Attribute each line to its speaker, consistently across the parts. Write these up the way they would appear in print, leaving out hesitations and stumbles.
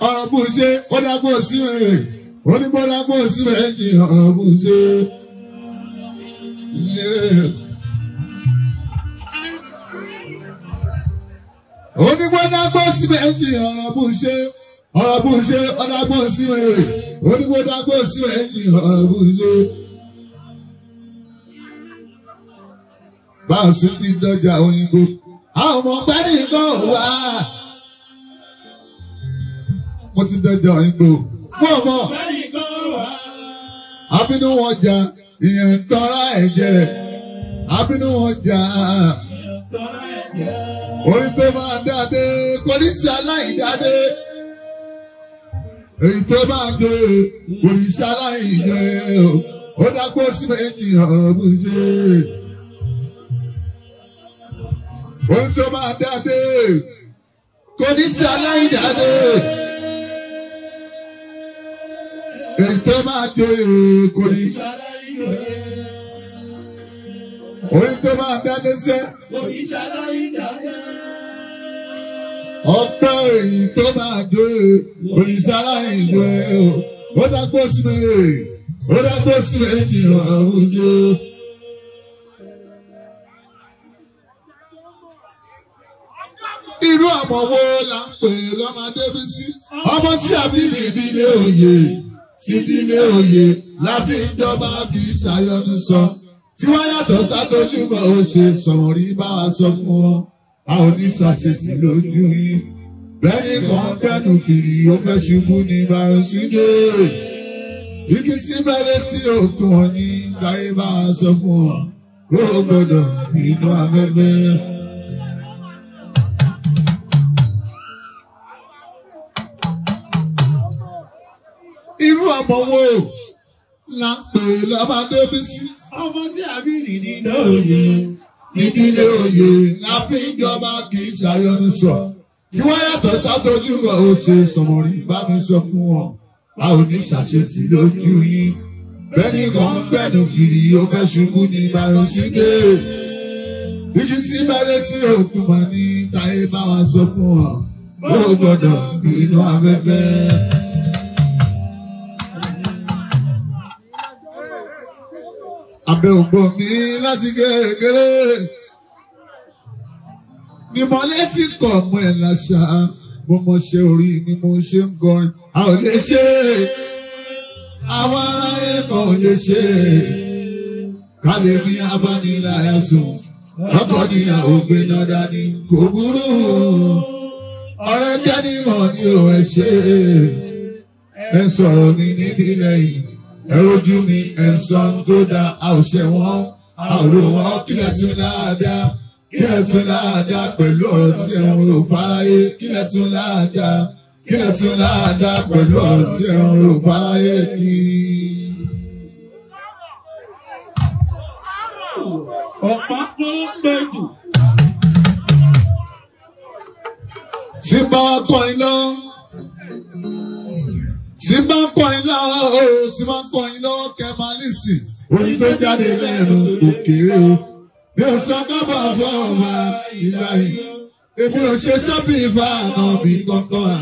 Speaker 1: ọ̀rọ̀ bù ṣe ó dágbó sí rẹ̀ onígbọ́dágbó sí rẹ̀ jì ọ̀rọ̀ bù ṣe. onígbọ́dágbó sí rẹ̀ jì ọ̀rọ̀ bù ṣe ọ̀dàgbó sí rẹ̀ onígbọ́dágbó sí rẹ̀ jì ọ̀rọ̀ bù ṣe. Báàsù ti dọjà òyìnbó àwọn ọmọ gbẹ́ni kan wá. Mo ti dọjà òyìnbó fún ọmọ. Abínú wọn jà ìyẹn ń tọ́ra ẹ̀jẹ̀. Abínú wọn jà orí tó máa dáadé kò ní sí aláìdáadé. Èyí tó máa jẹ kò ní sí aláìjẹ. Ó dágbó sí méjì ọ̀rọ̀ bó ṣe. Orí tó máa dáadé kò ní sí aláìdáadé. Èyí tó máa jẹ kò ní sí aláìjẹ. Orí tó máa dáadé sẹ́ kò ní sí aláìdáadé. Ọ̀pọ̀ èyí tó máa jẹ kò ní sí aláìjẹ. Ó dágbó sí méjì ọ̀rọ̀ bó ṣe. Irú ọmọ wo la ń pè lọ́mọdé bí sí? Ọmọ tí a bí ìdílé òye, ìdílé òye la fi ń jọba kì í ṣàyọnu sọ. Tí wọ́n yàtọ̀ sátójúbọ̀ ó ṣe sọ̀rọ̀ rí bá wa sọ fún ọ. A ò ní ṣàṣetì lójú yín. Bẹ́ẹ̀ni kan gbẹ́nu fìrí ó fẹ́ ṣubú ní Bàrúṣúdé. Igi tí mẹ́lẹ́ tí òkun wọn ní káyé bá wa sọ fún ọ. Ó gbọ́dọ̀ nínú afẹ́fẹ́. Irú ọmọ wo la ń pè lọ́mọdé bí sí? Ọmọ tí a bí nídìílé òye, nídìílé òye la fi ń jọba kì í ṣàyọnu sọ. Tí wọ́n yàtọ̀ sátójúbọ̀ ó ṣe sọ̀mọ̀rí bá mi sọ fún wọn. A ò ní ṣàṣetì lójú yín. Bẹ́ẹ̀ni kan gbẹ̀nu fìrí ó fẹ́ ṣubú ní Bàrúṣúdé. Igi tí mẹ́lẹ́ tí òkun mọ̀ ní táyé bá wa sọ fún wọn. Ó gbọ́dọ̀ bínú afẹ́fẹ́. Abẹ́ ògbó mi láti kékeré. Ni mo létí kọ̀ mọ́ ẹ̀ láṣà. Mo mọ̀ ṣe orí ni mo ṣe ń kọrin. A ò lè ṣe é. Àwọn aráyé kan ò lè ṣe é. Ká lè ní abániláyà sùn. Ọkọ̀ níyàwó gbé náà dání kò burú. Ọ̀rẹ́ kẹ́ni mọ̀ ní ò ẹ̀ ṣe é. Ẹ sọ̀rọ̀ mi níbí lẹ́yìn. Ẹ rojú mi ẹ̀sán tó dá a ò ṣe wọ́n, a ò rò wọ́n kílẹ̀ tún láàdá, kílẹ̀ tún láàdá pẹ̀lú ọ̀rọ̀ tí ẹ̀rùn rò fáráyé, kílẹ̀ tún láàdá, kílẹ̀ tún láàdá pẹ̀lú ọ̀rọ̀ tí ẹ̀rùn rò fáráyé kí.
Speaker 2: Ọ̀pá tó ń gbẹ̀jù.
Speaker 1: Tí bá kọrin lọ. Tí bá ń kọrin lọ́wọ́ o, tí bá ń kọrin lọ́wọ́ kẹ́ máa lísì. Orin tó jáde lẹ́nu òkèèrè o. Bí o sọ kábọ̀ fún ọmọ ìlà yìí. Èmi ò ṣe ṣọ́bì fáànà bí kankan à.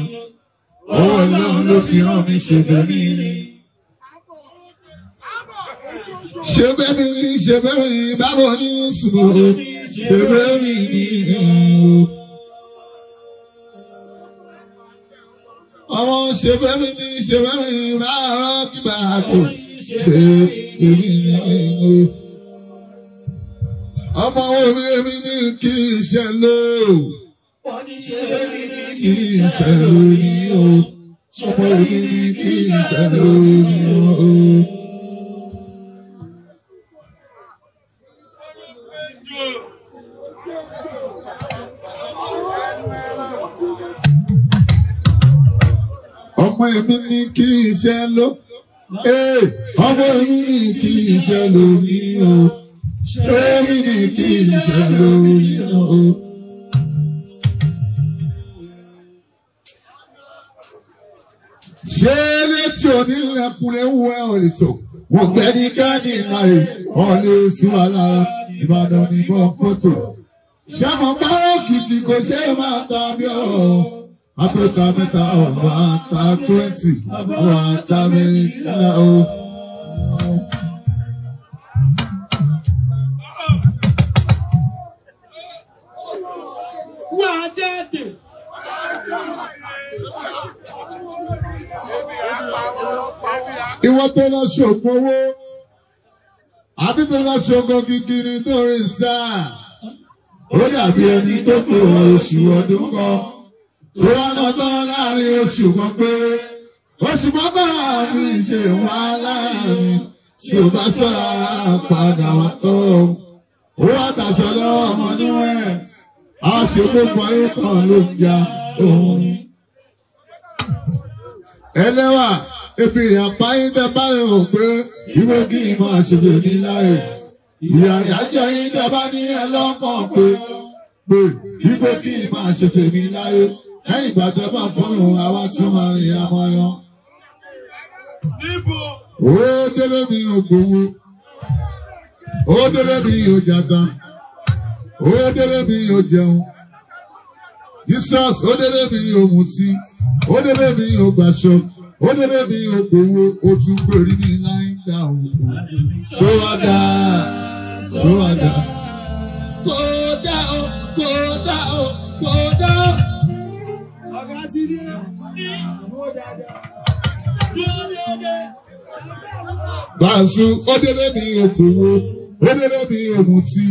Speaker 1: Ọwọ́ Ọlọ́run ló fi rán mi ṣèbẹ̀ mí ni. Ṣèbẹ̀ mi ni ṣèbẹ̀ mi báwo ní sùn o. Ṣèbẹ̀ mi ni o. Ọmọ ṣèbẹ̀ mi ni ṣèbẹ̀ mi máa rán kí bàá tó. Ṣèbẹ̀ mi ni o. Ọmọ orí mi ní kí iṣẹ́ lò.
Speaker 2: Wọ́n ní ṣèbẹ̀ mi ní
Speaker 1: Kí iṣẹ́ lò ní o. Ọmọ orí mi ní kí iṣẹ́ lò ní o. Ọmọ èmi ní kí iṣẹ́ lò. Ọmọ èmi ní kí iṣẹ́ lò ní o. Ṣé mi ní kí iṣẹ́ lò ní o. Ṣé létí onílẹ̀kùnrin wú ẹ̀ ò lè tò? Wọ́n gbẹ́ ní káàdì náà yìí, ọ̀lẹ́ sí wa lára, Ìbàdàn ní bọ́ fọ́tò. Ṣé mo bá òkìtì kò ṣe é máa tàbí ọ̀? Africa mẹ́ta ọ̀gbà ta 20 wà ta méjìlá o.
Speaker 2: Wà á jáde.
Speaker 1: Ìwọ tó lọ ṣògùn owó, àbí tó lọ ṣògùn kíkiri torí star. Ó dàbí ẹni tó kú oṣù ọdún kan. Tó wá lọ tán láàrin oṣù kan pé oṣù mọ́kànlá mi ṣe wàhálà mi. Tí o bá sọ̀rọ̀ padà wá tọrọ. Ó wá tàṣọ lọ́wọ́ ọmọ níwẹ̀. A ṣe gbogbo ayé kan ló ń ja òun. Ẹlẹ́wà ebìrì àpáyé tẹ bá rẹ̀ rò pé ìwé kí n máa ṣe lè ní láyé. Ìyá ìyájọ́ yín tẹ bá ní ẹlọ́kàn pé ìwé kí n máa ṣe lè ní láyé. Lẹ́yìn ìgbà tẹ bá fọ́nù àwa tún máa rìn amọ̀yán. Ó délé mi ò gbowó. Ó délé mi ò jàdán. Ó délé mi ò jẹun. Jesus ó délé mi ò mutí. Ó délé mi ò gbàṣọ. Ó délé mi ò gbowó. Ó tún gbèrí ní láìda òkú. Ṣówádà ṣówádà. Kódà ó kódà ó kódà ó.
Speaker 2: Ọ̀gá ti dé. Dúró dáadáa. Dúró dáadáa.
Speaker 1: Bàṣù ó délé mi ò gbowó. Ó délé mi ò mutí.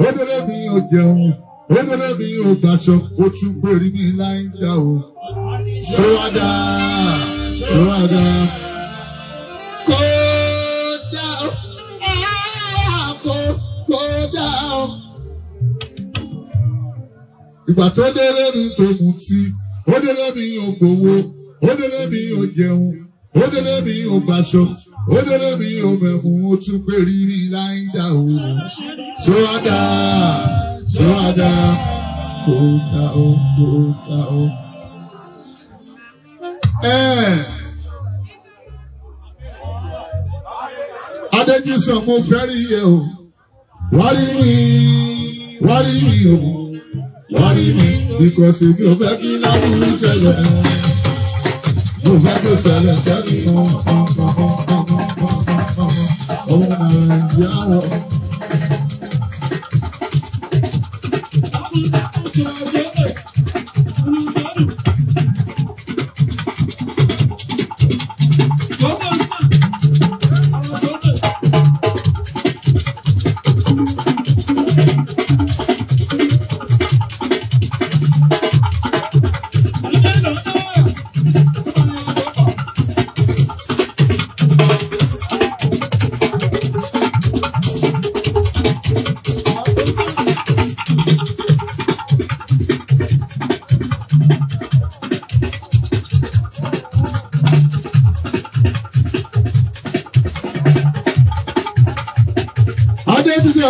Speaker 1: Ó délé mi ò jẹun. Ó délé mi ò gbàṣọ. Ó tún gbèrí ní láìda òkú. Ṣówádà ṣówádà. Kódà ó kódà ó. Ìgbà tó délé mi tó mutí. Ó délé mi ò gbowó. Ó délé mi ò jẹun. Ó délé mi ò gbàṣọ. Ó délé mi ò mẹ̀mú. Ó tún gbèrí ní láìda òkú. Ṣówádà ṣówádà. Kódà ó kódà ó. Adéjísàn mo fẹ́ rí iye o. Wá rí mi o. Wá rí mi. Because èmi ò fẹ́ kí lábúrú ṣẹlẹ̀. Mo fẹ́ kó ṣẹlẹ̀ sẹ́ni ọmọ Nàìjíríà.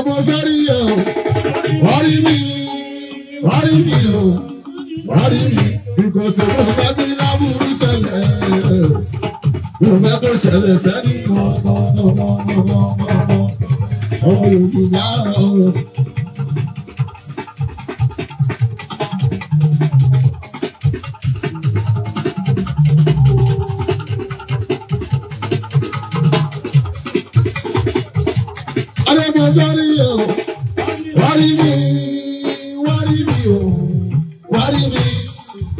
Speaker 1: Mo fẹ́ rí ẹ o, wá rí mi o, wá rí mi, because mo fẹ́ kí lábúrú ṣẹlẹ̀, mo fẹ́ kó ṣẹlẹ̀ sẹ́ni ọmọ Yorùbá o.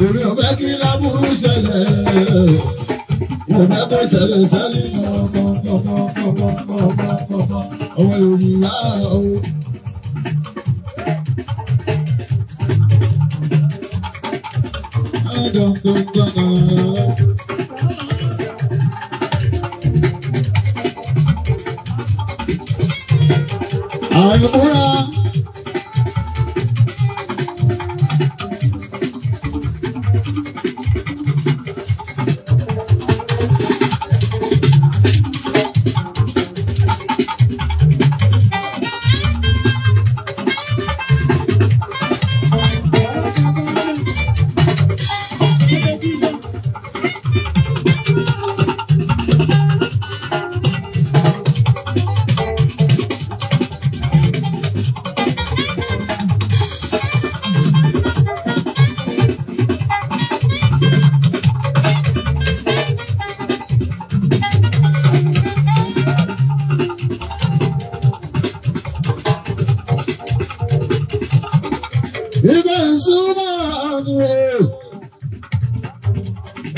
Speaker 1: Èmi ò fẹ́ kí lábúrú ṣẹlẹ̀, mo fẹ́ kó ṣẹlẹ̀ sẹ́ni ọmọ Yorùbá o. Àyùmúra.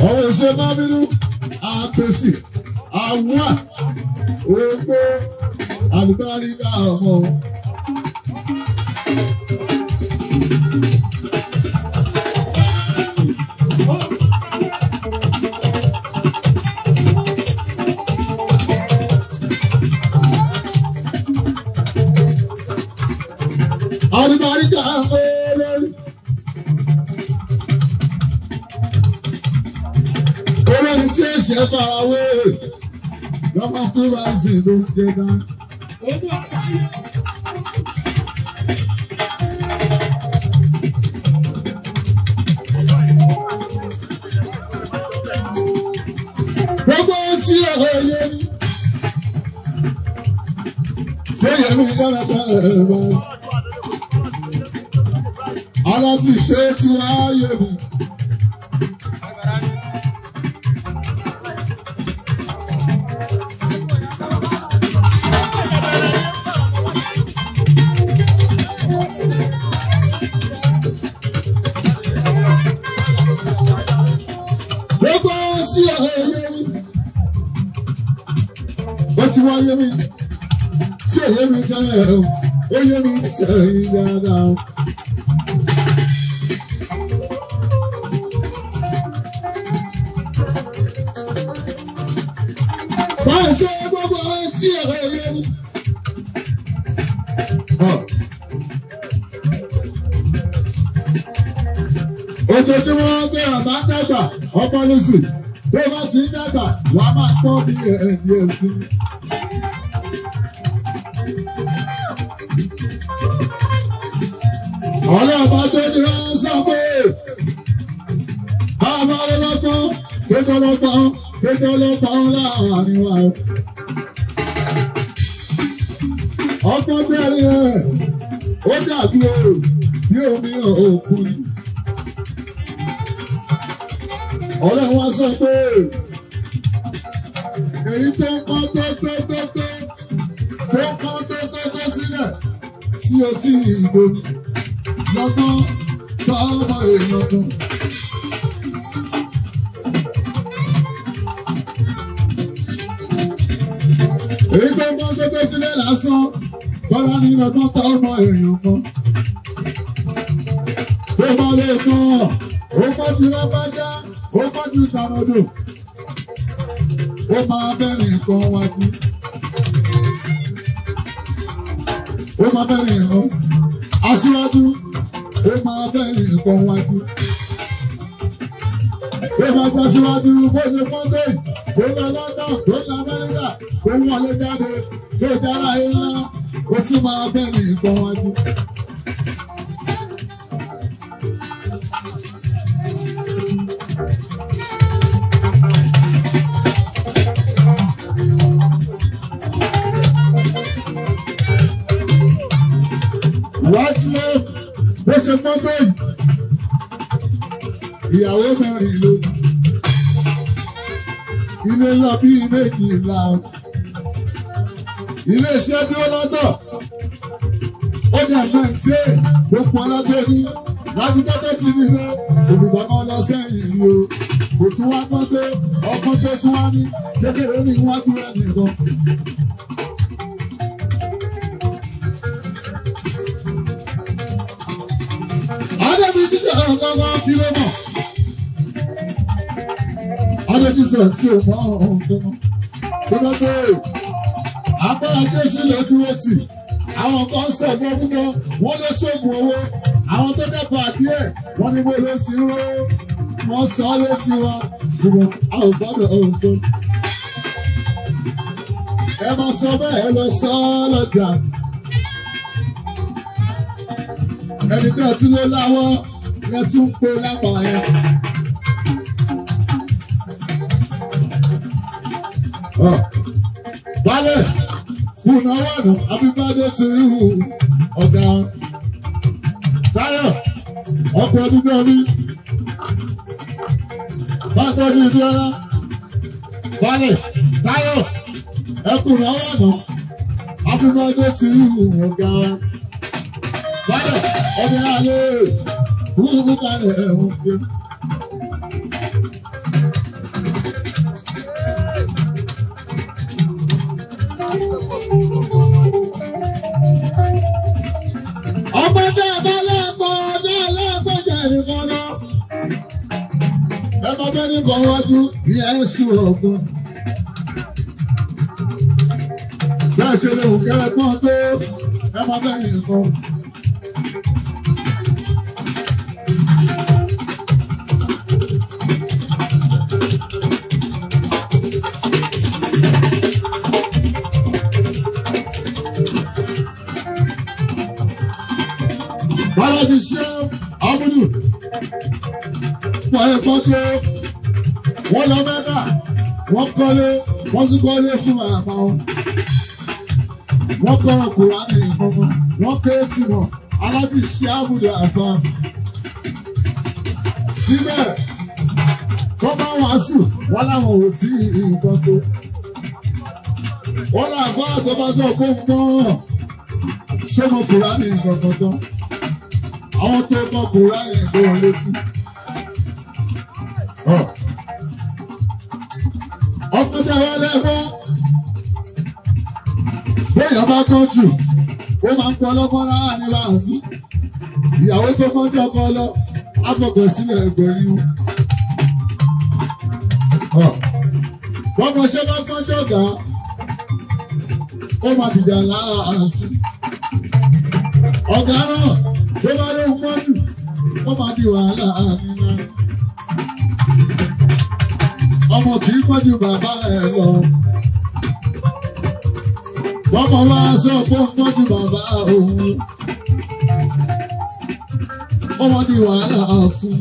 Speaker 1: ọ̀rọ̀ ìṣe máa bínú àpèsè àwa ògbó àlùbáríkà ọmọ. Àlùbáríkà olórí. Olórí tí ó ṣe farawé lọ́mọ kú bá sì ló ń jẹ dá. Gbogbo tí ọ̀rọ̀ yé mi. Tí ó yẹ mi dáradára bá sí. Aláti ṣe tí wàá yé mi. Gbogbo sí ọ̀rọ̀ yé mi. Ó ti wá yé mi. Tí ò yé mi dára ó yé mi sẹ́yìn dáadáa. Báyìí ṣe gbogbo sí ọ̀rọ̀ yé mi. Ojoojúmọ́ bí àbá dàgbà ọmọ lóṣù tó bá ti ń dàgbà wà á máa pọ́ bí ẹ̀ẹ́dì ẹ̀sìn. Ọlọ́ọ̀bá tó ní wọ́n sọ pé báwa ọlọ́gbọ́n kékeré láàrin wa. Ọgbọ́n bẹ̀rẹ̀ ẹ̀ ó dàbí bí omi òkun. Ọ̀rẹ́ wọn sọ pé èyí tó ń kọ́ tó sílẹ̀ sí otí ìgbò lọ́gbọ́n tó ọmọ èèyàn kan. Èyí tó ń kọ́ tó sílẹ̀ lásán bọ́lá ní lọ́gbọ́n tó ọmọ èèyàn kan. Tó bá lè kọ́ ó kọ́ ti rábájá. Ó kọjú ìtànàdò, ó máa bẹ̀rẹ̀ nǹkan wájú. Ó máa bẹ̀rẹ̀ nǹkan aṣíwájú, ó máa bẹ̀rẹ̀ nǹkan wájú. Ó máa jẹ́ síwájú bó ṣe fọ́ndé, tó lọ London, tó lọ Amẹ́ríkà, tó wọlé jáde, tó jára ńlá, ó tún máa bẹ̀rẹ̀ nǹkan wájú. Wájú bó ṣe fọ́tò yìí, ìyàwó mẹ́rin ló ilé lọ bí méjìlá. Ilé iṣẹ́ dúró lọ́dọ̀, ó dẹ̀ mẹ́ǹtì gbogbo ọlọ́dọ̀ ní láti tọ́tọ́ ti nílé òbígbà kan lọ sẹ́yìn rí o. Kò tún wá gbọ́ pé ọkàn tó tún wá ní kékeré ní iwájú ẹ̀ nìkan. Adébí jíjẹ ọ̀gọ́gọ́ kí ló mọ̀? Adébí sọ̀ sí ọmọ ọ̀gọ́gọ́. Gbogbo pé agbára Jésù lè dúró tì. Àwọn kan sọ fún ọdún wọn ló ṣoògùn owó. Àwọn tó dẹ́pọ̀ àdíẹ̀ wọ́n ní bó ló sì ń ró. Wọ́n sọ ọ́ létí wa ṣùgbọ́n a ò gbọ́dọ̀ ọ̀hún sọ. Ẹ máa sọ bẹ́ẹ̀ ẹ lọ sọ ọ́ lọ́jà. Ẹni bẹ́ẹ̀ tún ló láwọ́ yẹn tún ń pé lápá yẹn. Balẹ̀ kùnà wọ̀nà abíbádé ti rí hù ọ̀gá. Táyọ̀ ọkọ̀ ọdún náà ní. Bàtọ́ ní ibi ọ̀rá. Balẹ̀ Táyọ̀ ẹkùnà wọ̀nà abíbádé ti rí hù ọ̀gá. Balẹ̀ ọdún alẹ́ kúrú kalẹ̀ ẹ̀hún gbé. Ọmọdé abálẹ́gbọ́ jẹ́ nìkan lọ. Ẹ máa bẹ́ nìkan wájú ìyẹn sùn ọ̀gbọ́n. Bẹ́ẹ̀ ṣe lè wù kẹ́rẹ́ pọ́n tó ẹ máa bẹ́ nìkan. Bọ́lá ti ṣe àbúrò. Wọ́n ẹ̀kọ́ tó wọ́n lọ mẹ́ta, wọ́n kọ́lé, wọ́n tún kọ́lé fún àpá wọn. Wọ́n kọ́ Kùránì ìkọ̀kọ̀, wọ́n ké tí wọn, aláti ṣe àbúrò àfa. Síbẹ̀, tó bá wàásù, wọ́n láwọn ò tí nǹkan tó. Wọ́n làbá àtọ́bá sọ pé ń gbọ́n ṣé mo Kùránì ìkọ̀kọ̀ tán. Àwọn tó kọ Kùránì ìgbó wọn létí. Ọkùnrin tí àwọn ẹlẹ́gbọ́n bóyá bá kán jù ó máa ń pọ ọlọ́gbọ́n lára ní láàásí. Ìyàwó tó kán jọ kọ lọ áfọ̀kọ̀ sílẹ̀ ẹgbẹ̀rin wọn. Bọ́mọ ṣe bá kán jọ̀gá ó máa dìjà láàásí. Ọ̀gá náà tó bá lóun pọ́ jù ó máa di wàhálà àmìlá. Ọmọ kì í pọ́jú bàbá ẹ̀ lọ. Bọ́mọ wá sọ pé ó pọ́jú bàbá òun. Ó máa di wàhálà fún.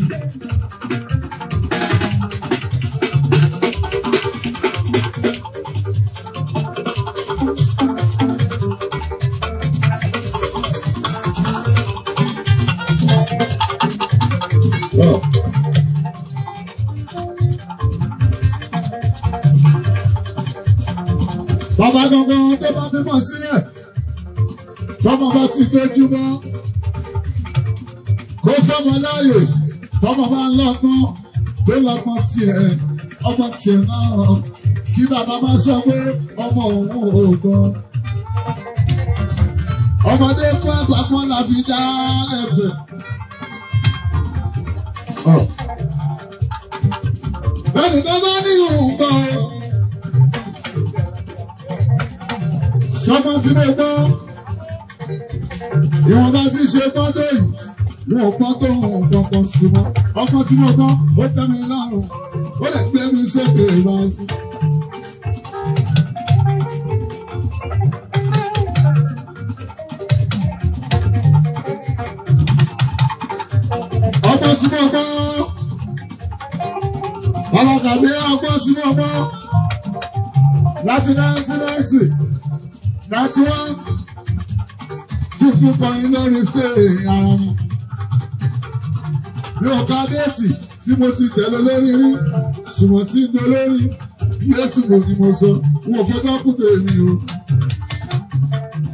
Speaker 1: Bàbá gangan tó bá bímọ sílẹ̀, tọ́mọ bá ti gbójú mọ́, kó fọ́mọ láàyè, tọ́mọ bá ń lọ́gbọ́n, tó lọ́gbọ́n tiẹ̀, ọmọ tiẹ̀ náà, kí bàbá má sọ pé ọmọ òun ò gbọ́. Ọmọdé fún àpapọ̀ la fi dá ẹ̀fẹ̀. Bẹ́ẹ̀ni tó bá ní ìhùn gbọ́. Sọ́mọ́ tí mo gbọ́, ìwọ̀n bá ti ṣe pọ́ńtò yìí, wọn ò pọ́n tó hùn kankan sí mọ́. Ọkọ tí mo gbọ́, ó tẹ́ mi lọ́rùn, ó lè gbé mi sókè ìbáṣu. Ọkọ tí mo gbọ́, ọlọ́kàbí ọkọ tí mo gbọ́, láti 1990. Láti wá tuntun kọrin lórí stéè ara mi. Mi ò ká déètì tí mo ti tẹ̀lé lórí rí, ṣùgbọ́n tí ń gbé lórí Yéṣù kò ní mo sọ, n ò fẹ́ dọ́kùtò èmi o.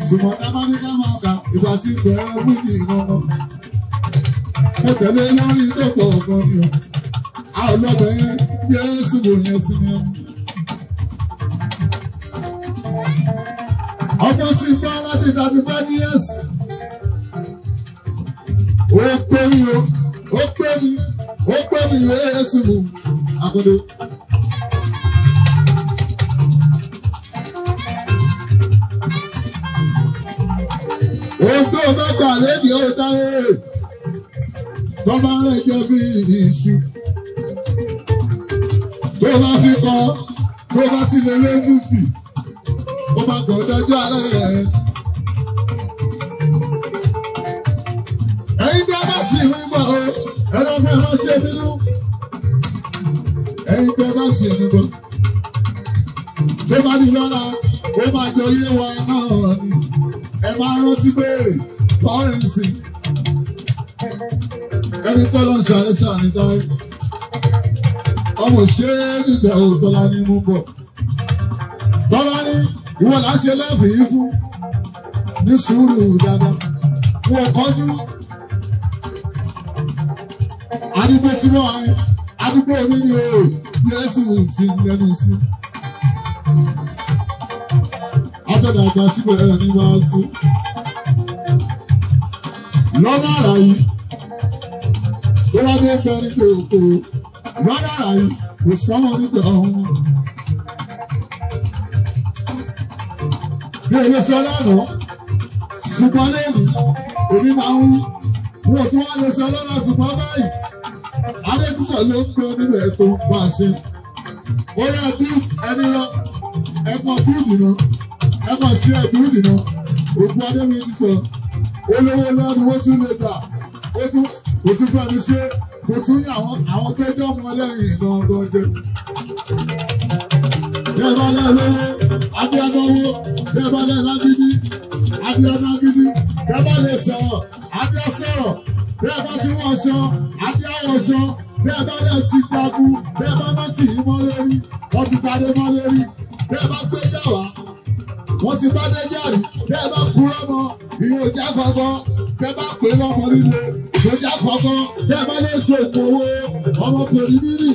Speaker 1: Ṣùgbọ́n tá a bá ní ká máa kà ìgbà tí ń bẹ̀rẹ̀ wúdì ìrànlọ́. Mo tẹ̀lé lórí lọ́pọ̀ ọ̀gbọ́n mi o. A ò lọ́bẹ̀ yẹn Yéṣù kò yẹn sí mi. Ọmọ sì gbọ́ láti 35 years. Ó pé mi o, ó pé mi, ó pé mi Yéṣù mú àkọ́dé. Ohun tó bá gbà lẹ́bi ó dáwé. Tó bá rẹ̀ jẹ́ bí iṣu. Tó bá fi kọ́, tó bá ti lè lé 50. Ó máa gbọ́ dájọ́ alẹ́ rẹ̀. Ẹ̀yin bí a bá sì rí gbọ́ o, ẹ̀rọ fẹ́ máa ṣe nínú. Ẹ̀yin bí a bá sì rí gbọ́. Tó bá di lọ́la, ó máa jọ yé wa náà ni. Ẹ máa rántí béèrè, fọ́rẹ́ǹsì. Ẹni tó lọ ṣàlẹ́sà ní táyé. Ọmọ ṣé nígbà òótọ́lá ní mú bọ̀. Tọ́lá ní. Ìwọ là ń ṣe lẹ́fì yìí fún ní sùúrù dáadáa. Wọ́n kọjú. àdúgbò tí wọ́n wáyé àdúgbò mi ni o yẹ́sùn ti lẹ́nu sí. Abẹ́dà àgbà síbẹ̀ ẹ̀ ní máa sí. Lọ́nà àrà yìí tó bá dé gbẹ ní kòkó lọ́nà àrà yìí kò sọ́mọ nígbà ọ̀hún. Bí èlé sọ lánàá ṣùgbọ́n lẹ́nu èmi máa ń wí wọ́n tí wọ́n lè sọ lọ́nà ṣùgbọ́n báyìí adétúnṣe ló ń gbé níbẹ̀ tó ń bá a ṣe. Ó yẹ bí ẹni lọ ẹ̀kọ́ bíìdì náà ẹ̀kọ́ sí ẹ̀bíìdì náà òkú adémi ti sọ olówó lọ́nu ó tún lè gbà ó tún fẹ́ mi ṣe kò tún ní àwọn tẹ́jọ́ ọmọ lẹ́yìn gangan jẹ. Bẹ́ẹ̀ bá lẹ́ lówó abíọ́náwó bẹ́ẹ̀ bá lẹ́ lágídí abíọ́nágídí bẹ́ẹ̀ bá lè sọ̀rọ̀ abíọ́sọ̀rọ̀ bẹ́ẹ̀ bá ti wọ́n ṣọ abíọ́wọ̀ṣọ bẹ́ẹ̀ bá lẹ́ ti jagun bẹ́ẹ̀ bá má tì í mọ́ lórí wọ́n ti tadé mọ́ lórí bẹ́ẹ̀ bá gbé yàwá wọ́n ti bá dé jàrí bẹ́ẹ̀ bá kúrọ́ mọ́ ìyẹn ò já fọ́gbọ́ bẹ́ẹ̀ bá pè lọ́mọ líle kò já fọ́gbọ́ bẹ́ẹ̀ bá lè ṣòkò owó ọmọkùnrin mírì